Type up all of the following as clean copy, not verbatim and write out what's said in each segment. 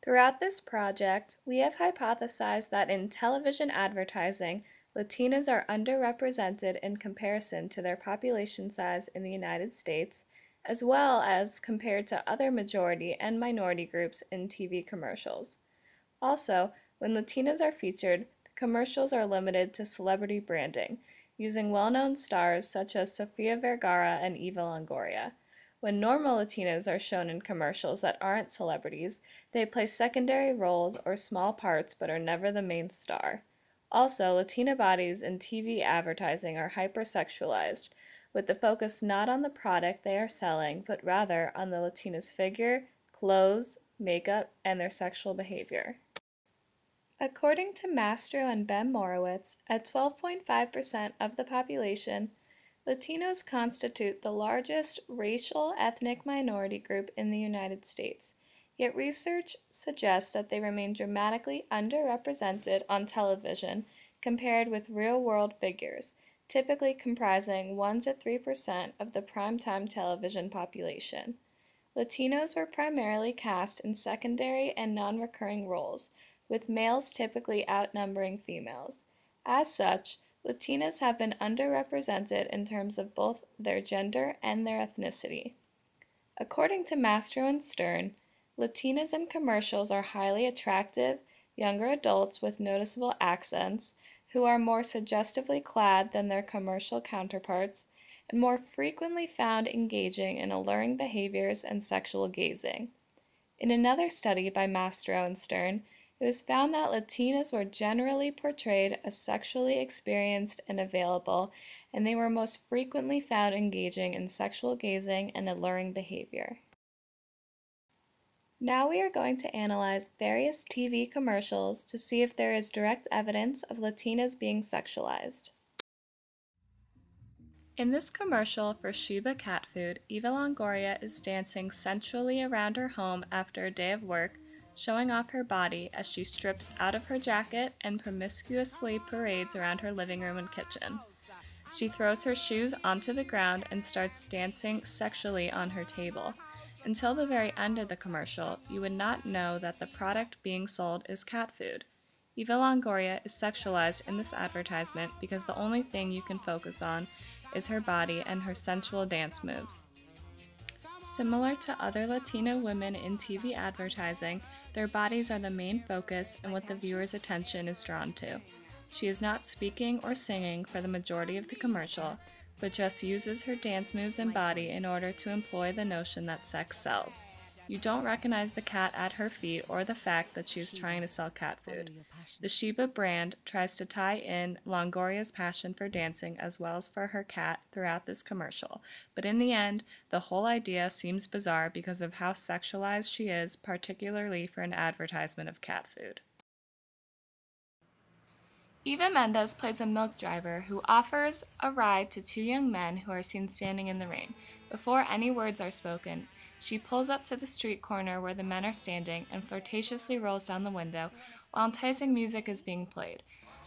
Throughout this project, we have hypothesized that in television advertising, Latinas are underrepresented in comparison to their population size in the United States, as well as compared to other majority and minority groups in TV commercials. Also, when Latinas are featured, the commercials are limited to celebrity branding, using well-known stars such as Sofia Vergara and Eva Longoria. When normal Latinas are shown in commercials that aren't celebrities, they play secondary roles or small parts but are never the main star. Also, Latina bodies in TV advertising are hyper-sexualized, with the focus not on the product they are selling, but rather on the Latina's figure, clothes, makeup, and their sexual behavior. According to Mastro and Ben Morowitz, at 12.5% of the population, Latinos constitute the largest racial ethnic minority group in the United States, yet research suggests that they remain dramatically underrepresented on television compared with real-world figures, typically comprising 1 to 3% of the primetime television population. Latinos were primarily cast in secondary and non-recurring roles, with males typically outnumbering females. As such, Latinas have been underrepresented in terms of both their gender and their ethnicity. According to Mastro and Stern, Latinas in commercials are highly attractive, younger adults with noticeable accents, who are more suggestively clad than their commercial counterparts, and more frequently found engaging in alluring behaviors and sexual gazing. In another study by Mastro and Stern, it was found that Latinas were generally portrayed as sexually experienced and available, and they were most frequently found engaging in sexual gazing and alluring behavior. Now we are going to analyze various TV commercials to see if there is direct evidence of Latinas being sexualized. In this commercial for Sheba cat food, Eva Longoria is dancing sensually around her home after a day of work, showing off her body as she strips out of her jacket and promiscuously parades around her living room and kitchen. She throws her shoes onto the ground and starts dancing sexually on her table. Until the very end of the commercial, you would not know that the product being sold is cat food. Eva Longoria is sexualized in this advertisement because the only thing you can focus on is her body and her sensual dance moves. Similar to other Latina women in TV advertising, their bodies are the main focus and what the viewer's attention is drawn to. She is not speaking or singing for the majority of the commercial, but just uses her dance moves and body in order to employ the notion that sex sells. You don't recognize the cat at her feet or the fact that she is trying to sell cat food. The Sheba brand tries to tie in Longoria's passion for dancing as well as for her cat throughout this commercial, but in the end, the whole idea seems bizarre because of how sexualized she is, particularly for an advertisement of cat food. Eva Mendes plays a milk driver who offers a ride to two young men who are seen standing in the rain. Before any words are spoken, she pulls up to the street corner where the men are standing and flirtatiously rolls down the window while enticing music is being played.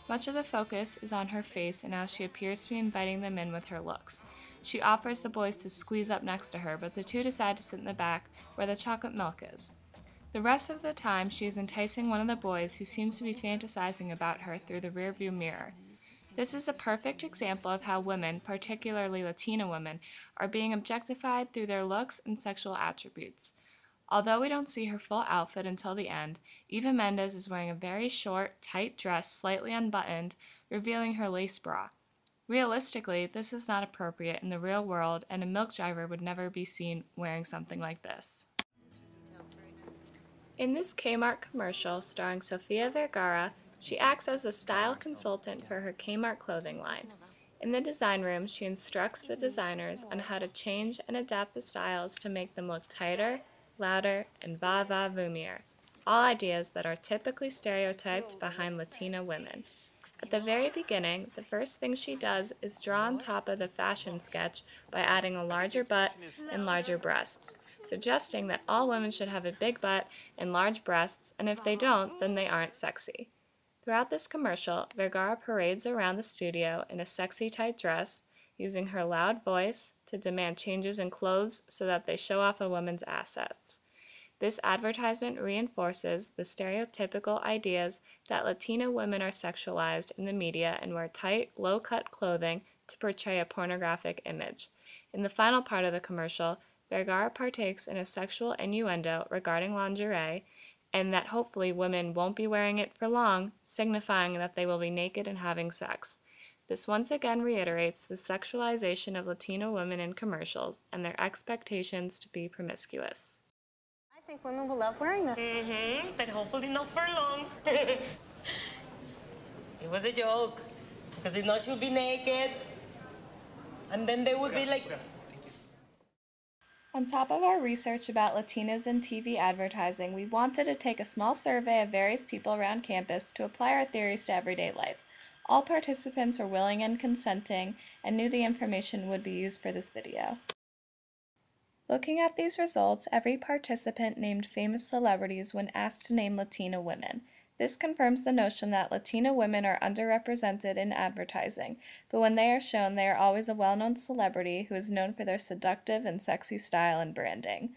Much of the focus is on her face and how she appears to be inviting them in with her looks. She offers the boys to squeeze up next to her, but the two decide to sit in the back where the chocolate milk is. The rest of the time, she is enticing one of the boys who seems to be fantasizing about her through the rearview mirror. This is a perfect example of how women, particularly Latina women, are being objectified through their looks and sexual attributes. Although we don't see her full outfit until the end, Eva Mendes is wearing a very short, tight dress slightly unbuttoned, revealing her lace bra. Realistically, this is not appropriate in the real world, and a milk driver would never be seen wearing something like this. In this Kmart commercial starring Sofia Vergara, she acts as a style consultant for her Kmart clothing line. In the design room, she instructs the designers on how to change and adapt the styles to make them look tighter, louder, and va-va-voomier, all ideas that are typically stereotyped behind Latina women. At the very beginning, the first thing she does is draw on top of the fashion sketch by adding a larger butt and larger breasts, suggesting that all women should have a big butt and large breasts, and if they don't, then they aren't sexy. Throughout this commercial, Vergara parades around the studio in a sexy tight dress, using her loud voice to demand changes in clothes so that they show off a woman's assets. This advertisement reinforces the stereotypical ideas that Latina women are sexualized in the media and wear tight, low-cut clothing to portray a pornographic image. In the final part of the commercial, Vergara partakes in a sexual innuendo regarding lingerie, and that hopefully women won't be wearing it for long, signifying that they will be naked and having sex. This once again reiterates the sexualization of Latina women in commercials and their expectations to be promiscuous. I think women will love wearing this. But hopefully not for long. It was a joke, because if not, she'll be naked, and then they would be like... On top of our research about Latinas in TV advertising, we wanted to take a small survey of various people around campus to apply our theories to everyday life. All participants were willing and consenting and knew the information would be used for this video. Looking at these results, every participant named famous celebrities when asked to name Latina women. This confirms the notion that Latina women are underrepresented in advertising, but when they are shown, they are always a well-known celebrity who is known for their seductive and sexy style and branding.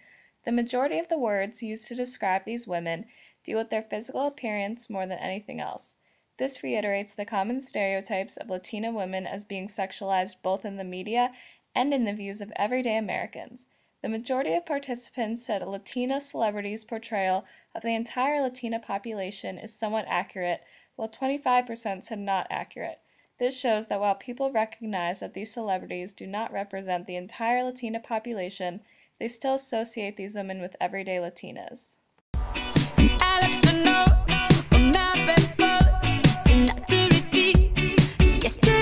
The majority of the words used to describe these women deal with their physical appearance more than anything else. This reiterates the common stereotypes of Latina women as being sexualized both in the media and in the views of everyday Americans. The majority of participants said a Latina celebrity's portrayal of the entire Latina population is somewhat accurate, while 25% said not accurate. This shows that while people recognize that these celebrities do not represent the entire Latina population, they still associate these women with everyday Latinas. Yesterday